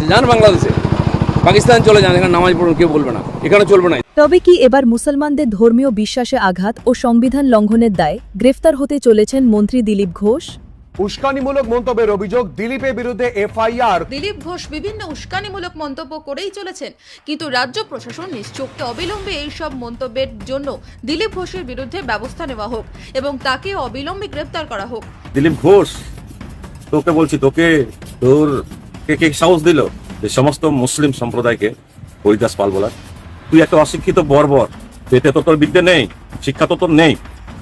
যান বাংলাদেশে, পাকিস্তান চলে যান, এখানে নামাজ পড়ুন, কেউ বলবে না, এখানে চলবে না। তবে কি এবার মুসলমানদের ধর্মীয় বিশ্বাসে আঘাত ও সংবিধান লঙ্ঘনের দায়ে গ্রেফতার হতে চলেছেন মন্ত্রী দিলীপ ঘোষ? উস্কানিমূলক মন্তব্যের অভিযোগ, দিলীপের বিরুদ্ধে এফআইআর। দিলীপ ঘোষ বিভিন্ন উস্কানিমূলক মন্তব্য করেই চলেছেন, কিন্তু রাজ্য প্রশাসন নিশ্চোখে অবিলম্বে এই সব মন্তব্যের জন্য দিলীপ ঘোষের বিরুদ্ধে ব্যবস্থা নেওয়া হোক এবং তাকে অবিলম্বে গ্রেফতার করা হোক। দিলীপ ঘোষ, তোকে বলছি, তোর কে সাহস দিল যে সমস্ত মুসলিম সম্প্রদায়কে হরিদাস পাল বলার? তুই একটা অশিক্ষিত বর্বর, পেটে তো তোর বিদ্যে নেই, শিক্ষা তো তোর নেই,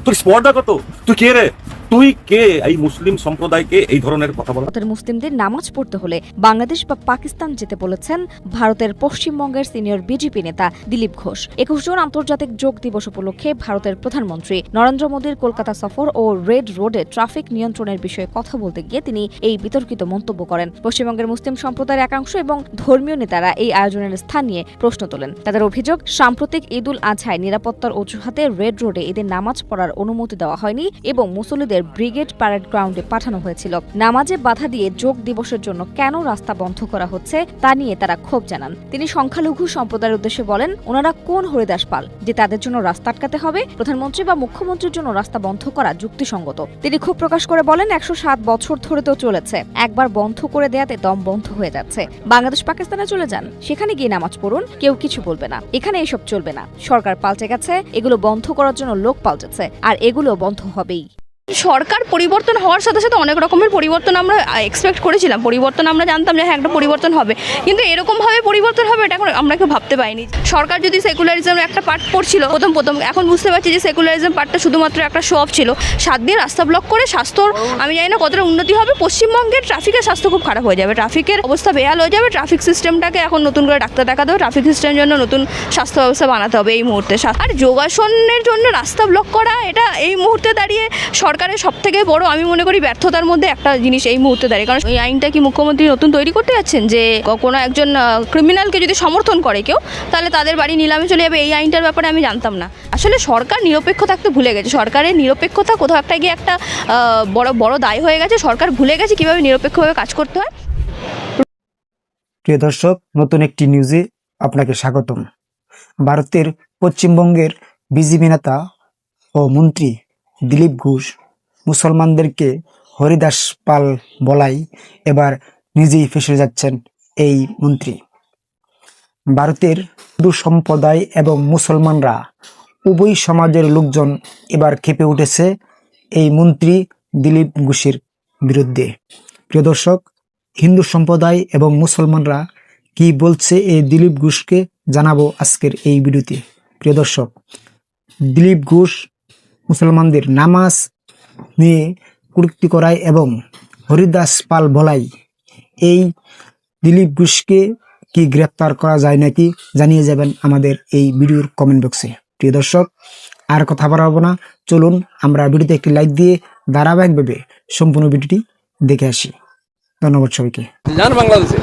তোর স্পর্ধা কত? তুই কে রে? তুই কে এই মুসলিম সম্প্রদায়কে এই ধরনের কথা বলা? ভারতের মুসলিমদের নামাজ পড়তে হলে বাংলাদেশ বা পাকিস্তান যেতে বলেছেন ভারতের পশ্চিমবঙ্গের সিনিয়র বিজেপি নেতা দিলীপ ঘোষ। 21 জুন আন্তর্জাতিক যোগ দিবস উপলক্ষে ভারতের প্রধানমন্ত্রী নরেন্দ্র মোদীর কলকাতা সফর ও রেড রোডে ট্রাফিক নিয়ন্ত্রণের বিষয়ে কথা বলতে গিয়ে তিনি এই বিতর্কিত মন্তব্য করেন। পশ্চিমবঙ্গের মুসলিম সম্প্রদায়ের একাংশ এবং ধর্মীয় নেতারা এই আয়োজনের স্থান নিয়ে প্রশ্ন তোলেন। তাদের অভিযোগ, সাম্প্রতিক ঈদ উল আজহায় নিরাপত্তার অজুহাতে রেড রোডে ঈদের নামাজ পড়ার অনুমতি দেওয়া হয়নি এবং মুসল্লিদের ব্রিগেড প্যারেড গ্রাউন্ডে পাঠানো হয়েছিল। নামাজে বাধা দিয়ে যোগ দিবসের জন্য কেন রাস্তা বন্ধ করা হচ্ছে তা নিয়ে তারা ক্ষোভ জানান। তিনি সংখ্যালঘু সম্প্রদায়ের উদ্দেশ্যে বলেন, ওনারা কোন হরিদাস পাল যে তাদের জন্য রাস্তা আটকাতে হবে? প্রধানমন্ত্রী বা মুখ্যমন্ত্রীর জন্য রাস্তা বন্ধ করা যুক্তিসঙ্গত। তিনি ক্ষোভ প্রকাশ করে বলেন, 107 বছর ধরে তো চলেছে, একবার বন্ধ করে দেয়াতে দম বন্ধ হয়ে যাচ্ছে। বাংলাদেশ পাকিস্তানে চলে যান, সেখানে গিয়ে নামাজ পড়ুন, কেউ কিছু বলবে না। এখানে এসব চলবে না। সরকার পাল্টে গেছে, এগুলো বন্ধ করার জন্য লোক পাল্টেছে, আর এগুলো বন্ধ হবেই। সরকার পরিবর্তন হওয়ার সাথে সাথে অনেক রকমের পরিবর্তন আমরা এক্সপেক্ট করেছিলাম, পরিবর্তন আমরা জানতাম যে হ্যাঁ একটা পরিবর্তন হবে, কিন্তু এরকমভাবে পরিবর্তন হবে এটা এখন আমরা কেউ ভাবতে পারিনি। সরকার যদি সেকুলারিজমের একটা পার্ট পড়ছিল প্রথম, এখন বুঝতে পারছি যে সেকুলারিজম পার্টটা শুধুমাত্র একটা শো অফ ছিল। 7 দিন রাস্তা ব্লক করে স্বাস্থ্যর আমি জানি না কতটা উন্নতি হবে। পশ্চিমবঙ্গের ট্রাফিকের স্বাস্থ্য খুব খারাপ হয়ে যাবে, ট্রাফিকের অবস্থা বেহাল হয়ে যাবে। ট্রাফিক সিস্টেমটাকে এখন নতুন করে ডাক্তার দেখাতে হবে, ট্রাফিক সিস্টেমের জন্য নতুন স্বাস্থ্য ব্যবস্থা বানাতে হবে এই মুহূর্তে। আর যোগাসনের জন্য রাস্তা ব্লক করা, এটা এই মুহূর্তে দাঁড়িয়ে সরকারের সবথেকে বড় আমি মনে করি ব্যর্থতার মধ্যে একটা জিনিস এই মুহূর্তে দাঁড়িয়ে। কারণ এই আইনটা কি মুখ্যমন্ত্রী নতুন তৈরি করতে যাচ্ছেন যে কোনো একজন ক্রিমিনালকে যদি সমর্থন করে কেউ, তাহলে তাদের বাড়ি নিলামে চলে যাবে? এই আইনটার ব্যাপারে আমি জানতাম না। আসলে সরকার নিরপেক্ষ থাকতে ভুলে গেছে। সরকারের নিরপেক্ষতা কোথাও একটা গিয়ে একটা বড় দায় হয়ে গেছে। সরকার ভুলে গেছে কিভাবে নিরপেক্ষভাবে কাজ করতে হয়। প্রিয় দর্শক, নতুন একটি নিউজে আপনাকে স্বাগতম। ভারতের পশ্চিমবঙ্গের বিজেপি নেতা ও মন্ত্রী দিলীপ ঘোষ মুসলমানদেরকে হরিদাস পাল বলাই এবার নিজেই ফেঁসে যাচ্ছেন এই মন্ত্রী। ভারতের হিন্দু সম্প্রদায় এবং মুসলমানরা উভয় সমাজের লোকজন এবার ক্ষেপে উঠেছে এই মন্ত্রী দিলীপ ঘোষের বিরুদ্ধে। প্রিয় দর্শক, হিন্দু সম্প্রদায় এবং মুসলমানরা কি বলছে এই দিলীপ ঘোষকে জানাবো আজকের এই ভিডিওতে। প্রিয় দর্শক, দিলীপ ঘোষ মুসলমানদের নামাজ নিয়ে কটূক্তি করায় এবং হরিদাস পাল বলাই এই দিলীপ ঘোষকে কি গ্রেপ্তার করা যায় নাকি জানিয়ে যাবেন আমাদের এই ভিডিওর কমেন্ট বক্সে। প্রিয় দর্শক, আর কথা বাড়াবো না, চলুন আমরা ভিডিওতে একটি লাইক দিয়ে ধারাবাহিকভাবে সম্পূর্ণ ভিডিওটি দেখে আসি। ধন্যবাদ সবাইকে। যান বাংলাদেশে,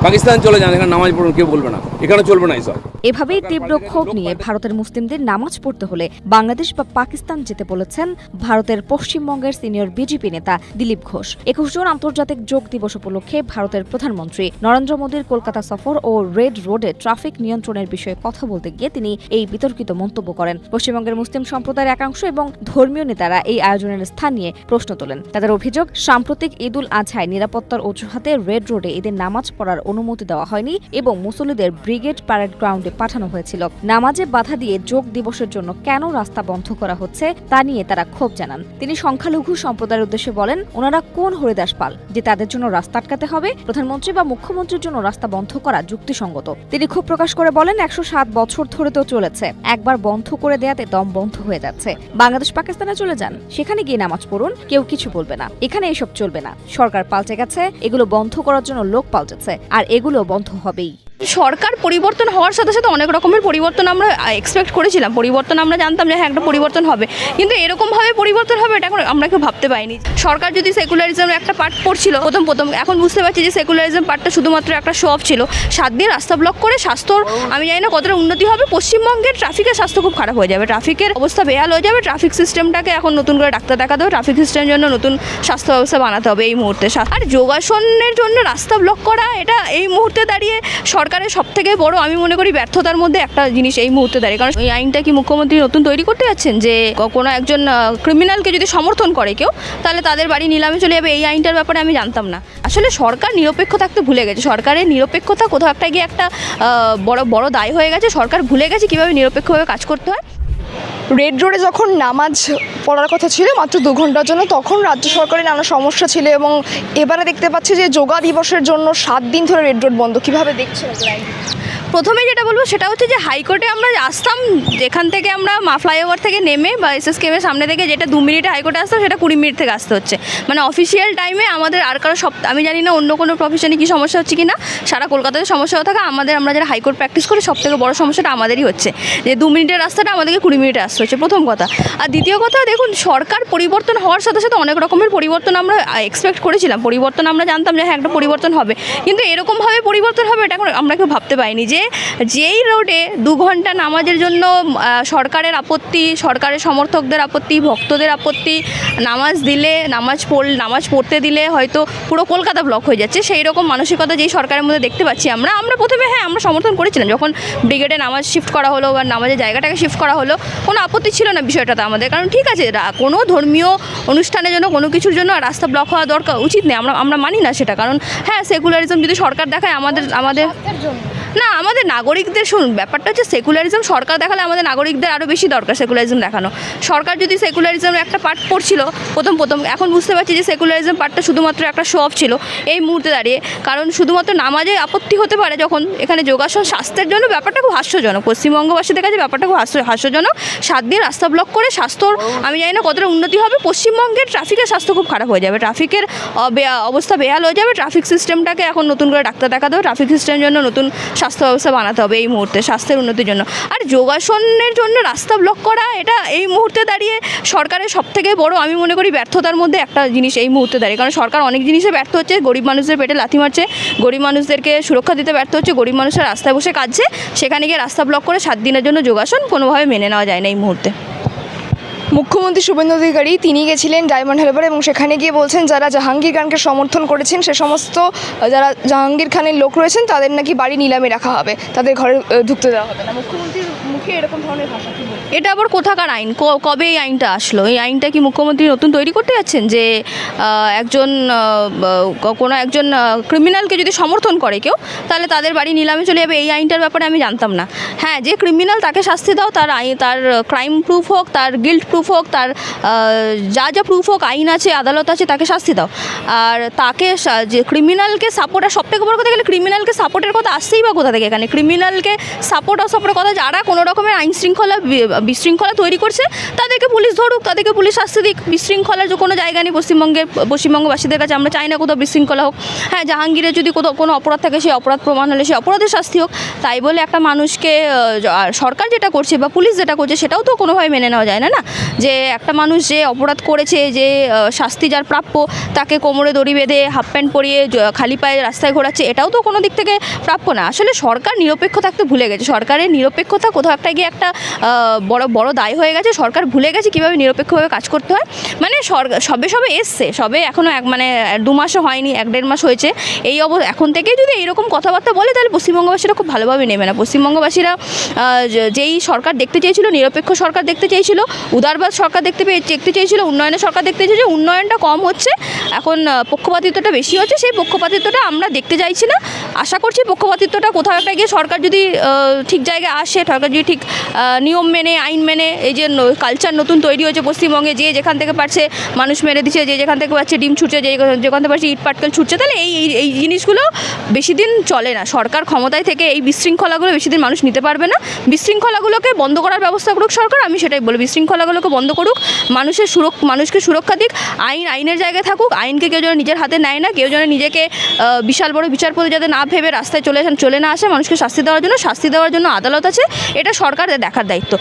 পাকিস্তান চলে যান, এখানে নামাজ পড়ুন, কেউ বলবে না, এখানে চলবে না এইসব। এভাবেই তীব্র ক্ষোভ নিয়ে ভারতের মুসলিমদের নামাজ পড়তে হলে বাংলাদেশ বা পাকিস্তান যেতে বলেছেন ভারতের পশ্চিমবঙ্গের সিনিয়র বিজেপি নেতা দিলীপ ঘোষ। 21 জুন আন্তর্জাতিক যোগ দিবস উপলক্ষে ভারতের প্রধানমন্ত্রী নরেন্দ্র মোদীর কলকাতা সফর ও রেড রোডে ট্রাফিক নিয়ন্ত্রণের বিষয়ে কথা বলতে গিয়ে তিনি এই বিতর্কিত মন্তব্য করেন। পশ্চিমবঙ্গের মুসলিম সম্প্রদায়ের একাংশ এবং ধর্মীয় নেতারা এই আয়োজনের স্থান নিয়ে প্রশ্ন তোলেন। তাদের অভিযোগ, সাম্প্রতিক ঈদ উল আজহায় নিরাপত্তার অজুহাতে রেড রোডে ঈদের নামাজ পড়ার অনুমতি দেওয়া হয়নি এবং মুসল্লিদের ব্রিগেড প্যারেড গ্রাউন্ডে পাঠানো হয়েছিল। নামাজে বাধা দিয়ে যোগ দিবসের জন্য কেন রাস্তা বন্ধ করা হচ্ছে তা নিয়ে তারা ক্ষোভ জানান। তিনি সংখ্যালঘু সম্প্রদায়ের উদ্দেশ্যে বলেন, ওনারা কোন হরিদাস পাল যে তাদের জন্য রাস্তা আটকাতে হবে? প্রধানমন্ত্রী বা মুখ্যমন্ত্রীর জন্য রাস্তা বন্ধ করা যুক্তিসঙ্গত। তিনি ক্ষোভ প্রকাশ করে বলেন, 107 বছর ধরে তো চলেছে, একবার বন্ধ করে দেয়াতে দম বন্ধ হয়ে যাচ্ছে। বাংলাদেশ পাকিস্তানে চলে যান, সেখানে গিয়ে নামাজ পড়ুন, কেউ কিছু বলবে না। এখানে এসব চলবে না। সরকার পাল্টে গেছে, এগুলো বন্ধ করার জন্য লোক পাল্টেছে, আর এগুলো বন্ধ হবেই। সরকার পরিবর্তন হওয়ার সাথে সাথে অনেক রকমের পরিবর্তন আমরা এক্সপেক্ট করেছিলাম, পরিবর্তন আমরা জানতাম যে হ্যাঁ একটা পরিবর্তন হবে, কিন্তু এরকমভাবে পরিবর্তন হবে এটা এখন আমরা কেউ ভাবতে পারিনি। সরকার যদি সেকুলারিজমের একটা পার্ট পড়ছিল প্রথম, এখন বুঝতে পারছি যে সেকুলারিজম পার্টটা শুধুমাত্র একটা শো অফ ছিল। 7 দিন রাস্তা ব্লক করে স্বাস্থ্যর আমি জানি না কতটা উন্নতি হবে। পশ্চিমবঙ্গের ট্রাফিকের স্বাস্থ্য খুব খারাপ হয়ে যাবে, ট্রাফিকের অবস্থা বেহাল হয়ে যাবে। ট্রাফিক সিস্টেমটাকে এখন নতুন করে ডাক্তার দেখাতে হবে, ট্রাফিক সিস্টেমের জন্য নতুন স্বাস্থ্য ব্যবস্থা বানাতে হবে এই মুহূর্তে। আর যোগাসনের জন্য রাস্তা ব্লক করা এটা এই মুহূর্তে দাঁড়িয়ে সরকারের সবথেকে বড় আমি মনে করি ব্যর্থতার মধ্যে একটা জিনিস এই মুহূর্তে দাঁড়িয়ে। কারণ এই আইনটা কি মুখ্যমন্ত্রী নতুন তৈরি করতে যাচ্ছেন যে কোনো একজন ক্রিমিনালকে যদি সমর্থন করে কেউ তাহলে তাদের বাড়ি নিলামে চলে যাবে? এই আইনটার ব্যাপারে আমি জানতাম না। আসলে সরকার নিরপেক্ষ থাকতে ভুলে গেছে, সরকারের নিরপেক্ষতা কোথাও একটা গিয়ে একটা বড় দায় হয়ে গেছে। সরকার ভুলে গেছে কীভাবে নিরপেক্ষভাবে কাজ করতে হয়। রেড রোডে যখন নামাজ পড়ার কথা ছিল মাত্র 2 ঘন্টার জন্য, তখন রাজ্য সরকারের নানা সমস্যা ছিল এবং এবারে দেখতে পাচ্ছি যে যোগা দিবসের জন্য 7 দিন ধরে রেড রোড বন্ধ। কীভাবে দেখছেন? প্রথমে যেটা বলবো সেটা হচ্ছে যে হাইকোর্টে আমরা আসতাম, যেখান থেকে আমরা ফ্লাইওভার থেকে নেমে বা SSKM-এর সামনে থেকে যেটা 2 মিনিটে হাইকোর্টে আসতাম সেটা 20 মিনিট থেকে আসতে হচ্ছে। মানে অফিসিয়াল টাইমে আমাদের আর কারো আমি জানি না অন্য কোনো প্রফেশনে কি সমস্যা হচ্ছে কি না, সারা কলকাতাতে সমস্যা হয়ে থাকে। আমরা যারা হাইকোর্ট প্র্যাকটিস করি সব থেকে বড় সমস্যাটা আমাদেরই হচ্ছে যে 2 মিনিটের রাস্তাটা আমাদেরকে 20 মিনিটে আসতে হচ্ছে, প্রথম কথা। আর দ্বিতীয় কথা, দেখুন সরকার পরিবর্তন হওয়ার সাথে সাথে অনেক রকমের পরিবর্তন আমরা এক্সপেক্ট করেছিলাম, পরিবর্তন আমরা জানতাম যে হ্যাঁ একটা পরিবর্তন হবে, কিন্তু এরকমভাবে পরিবর্তন হবে এটা এখন আমরা কেউ ভাবতে পারিনি। যেই রোডে 2 ঘন্টা নামাজের জন্য সরকারের আপত্তি, সরকারের সমর্থকদের আপত্তি, ভক্তদের আপত্তি, নামাজ পড়তে দিলে হয়তো পুরো কলকাতা ব্লক হয়ে যাচ্ছে, সেই রকম মানসিকতা যেই সরকারের মধ্যে দেখতে পাচ্ছি আমরা প্রথমে আমরা সমর্থন করেছিলাম যখন ব্রিগেডে নামাজ শিফট করা হলো বা নামাজের জায়গাটাকে শিফট করা হলো, কোনো আপত্তি ছিল না বিষয়টাতে আমাদের। কারণ ঠিক আছে, কোনো ধর্মীয় অনুষ্ঠানের জন্য কোনো কিছুর জন্য রাস্তা ব্লক হওয়া দরকার উচিত নেই, আমরা মানি না সেটা। কারণ হ্যাঁ সেকুলারিজম যদি সরকার দেখায় আমাদের না, আমাদের নাগরিকদের শুনুন, ব্যাপারটা হচ্ছে সেকুলারিজম সরকার দেখালে আমাদের নাগরিকদের আরও বেশি দরকার সেকুলারিজম দেখানো। সরকার যদি সেকুলারিজমের একটা পার্ট পড়ছিল প্রথম, এখন বুঝতে পারছি যে সেকুলারিজম পার্টটা শুধুমাত্র একটা শো অফ ছিল এই মুহূর্তে দাঁড়িয়ে। কারণ শুধুমাত্র নামাজে আপত্তি হতে পারে যখন এখানে যোগাসন স্বাস্থ্যের জন্য ব্যাপারটা খুব হাস্যজনক, পশ্চিমবঙ্গবাসীদের কাছে ব্যাপারটা খুব হাস্যজনক। 7 দিন রাস্তা ব্লক করে স্বাস্থ্যর আমি জানি না কতটা উন্নতি হবে। পশ্চিমবঙ্গের ট্রাফিকের স্বাস্থ্য খুব খারাপ হয়ে যাবে, ট্রাফিকের অবস্থা বেহাল হয়ে যাবে। ট্রাফিক সিস্টেমটাকে এখন নতুন করে ডাক্তার দেখাতে হবে, ট্রাফিক সিস্টেমের জন্য নতুন স্বাস্থ্য ব্যবস্থা বানাতে হবে এই মুহূর্তে স্বাস্থ্যের উন্নতির জন্য। আর যোগাসনের জন্য রাস্তা ব্লক করা এটা এই মুহূর্তে দাঁড়িয়ে সরকারের সবথেকে বড় আমি মনে করি ব্যর্থতার মধ্যে একটা জিনিস এই মুহূর্তে দাঁড়িয়ে। কারণ সরকার অনেক জিনিসে ব্যর্থ হচ্ছে, গরিব মানুষদের পেটে লাথি মারছে, গরিব মানুষদেরকে সুরক্ষা দিতে ব্যর্থ হচ্ছে, গরিব মানুষের রাস্তায় বসে কাঁদছে, সেখানে গিয়ে রাস্তা ব্লক করে 7 দিনের জন্য যোগাসন কোনোভাবে মেনে নেওয়া যায় না এই মুহূর্তে। মুখ্যমন্ত্রী শুভেন্দু অধিকারী তিনি গেছিলেন ডায়মন্ড হারবার এবং সেখানে গিয়ে বলছেন যারা জাহাঙ্গীর খানকে সমর্থন করেছেন সে সমস্ত যারা জাহাঙ্গীর খানের লোক রয়েছেন তাদের নাকি বাড়ি নিলামে রাখা হবে, তাদের ঘরে ঢুকতে দেওয়া হবে না। মুখ্যমন্ত্রীর মুখে এরকম ধরনের ভাষা কি বলবেন? এটা আবার কোথাকার আইন? কবে এই আইনটা আসলো? এই আইনটা কি মুখ্যমন্ত্রী নতুন তৈরি করতে যাচ্ছেন যে কোনো একজন ক্রিমিনালকে যদি সমর্থন করে কেউ তাহলে তাদের বাড়ি নিলামে চলে যাবে? এই আইনটার ব্যাপারে আমি জানতাম না। হ্যাঁ, যে ক্রিমিনাল তাকে শাস্তি দাও, তার ক্রাইম প্রুফ হোক, তার গিল্ট প্রুফ হোক, তার যা প্রুফ হোক, আইন আছে, আদালত আছে, তাকে শাস্তি দাও। আর তাকে যে ক্রিমিনালকে সাপোর্ট, আর সবথেকে বড় কথা গেলে ক্রিমিনালকে সাপোর্টের কথা আসছেই বা কোথা থেকে? এখানে ক্রিমিনালকে সাপোর্টের কথা যারা কোনো রকমের আইন বিশৃঙ্খলা তৈরি করছে তাদেরকে পুলিশ ধরুক, তাদেরকে পুলিশ শাস্তি দিক। বিশৃঙ্খলার যে কোনো জায়গা নেই পশ্চিমবঙ্গবাসীদের কাছে, আমরা চাই না কোথাও বিশৃঙ্খলা হোক। হ্যাঁ, জাহাঙ্গীরের যদি কোনো অপরাধ থাকে সেই অপরাধ প্রমাণ হলে সেই অপরাধের শাস্তি হোক। তাই বলে একটা মানুষকে সরকার যেটা করছে বা পুলিশ যেটা করছে সেটাও তো কোনোভাবে মেনে নেওয়া যায় না, যে একটা মানুষ যে অপরাধ করেছে, যে শাস্তি যার প্রাপ্য, তাকে কোমরে দড়ি বেঁধে হাফ প্যান্ট পরিয়ে খালি পায়ে রাস্তায় ঘোরাচ্ছে, এটাও তো কোনো দিক থেকে প্রাপ্য না। আসলে সরকার নিরপেক্ষ থাকতে ভুলে গেছে, সরকারের নিরপেক্ষতা কোথাও একটা গিয়ে একটা বড় দায় হয়ে গেছে। সরকার ভুলে গেছে কীভাবে নিরপেক্ষভাবে কাজ করতে হয়। মানে সবে এসছে, এখনও 2 মাসও হয়নি, 1-1.5 মাস হয়েছে। এখন থেকেই যদি এইরকম কথাবার্তা বলে তাহলে পশ্চিমবঙ্গবাসীরা খুব ভালোভাবে নেবে না। পশ্চিমবঙ্গবাসীরা যেই সরকার দেখতে চেয়েছিল, নিরপেক্ষ সরকার দেখতে চেয়েছিল, উদারবাদ সরকার দেখতে চেয়েছিল, উন্নয়নের সরকার দেখতে চেয়েছিল, উন্নয়নটা কম হচ্ছে, এখন পক্ষপাতিত্বটা বেশি হচ্ছে। সেই পক্ষপাতিত্বটা আমরা দেখতে চাইছি না। আশা করছি পক্ষপাতিত্বটা কোথাও একটা গিয়ে সরকার যদি ঠিক জায়গায় আসে, সরকার যদি ঠিক নিয়ম মেনে, আইন মেনে, এই যে কালচার নতুন তৈরি হয়েছে পশ্চিমবঙ্গে, যে যেখান থেকে পারছে মানুষ মেরে দিচ্ছে, যে যেখান থেকে পারছে ডিম ছুটছে, যেখান থেকে পারছে ইট পাটকেল ছুটছে, তাহলে এই জিনিসগুলো বেশি দিন চলে না। সরকার ক্ষমতায় থেকে এই বিশৃঙ্খলাগুলো বেশি দিন মানুষ নিতে পারবে না। বিশৃঙ্খলাগুলোকে বন্ধ করার ব্যবস্থা করুক সরকার, আমি সেটাই বলবো। বিশৃঙ্খলাগুলো এগুলোকে বন্ধ করুক, মানুষকে সুরক্ষা দিক, আইনের জায়গায় থাকুক, আইনকে কেউ যেন নিজের হাতে নেয় না, কেউ যেন নিজেকে বিশাল বড় বিচারপতি যাতে না ভেবে রাস্তায় চলে না আসে, মানুষকে শাস্তি দেওয়ার জন্য আদালত আছে, এটা সরকারের দেখার দায়িত্ব।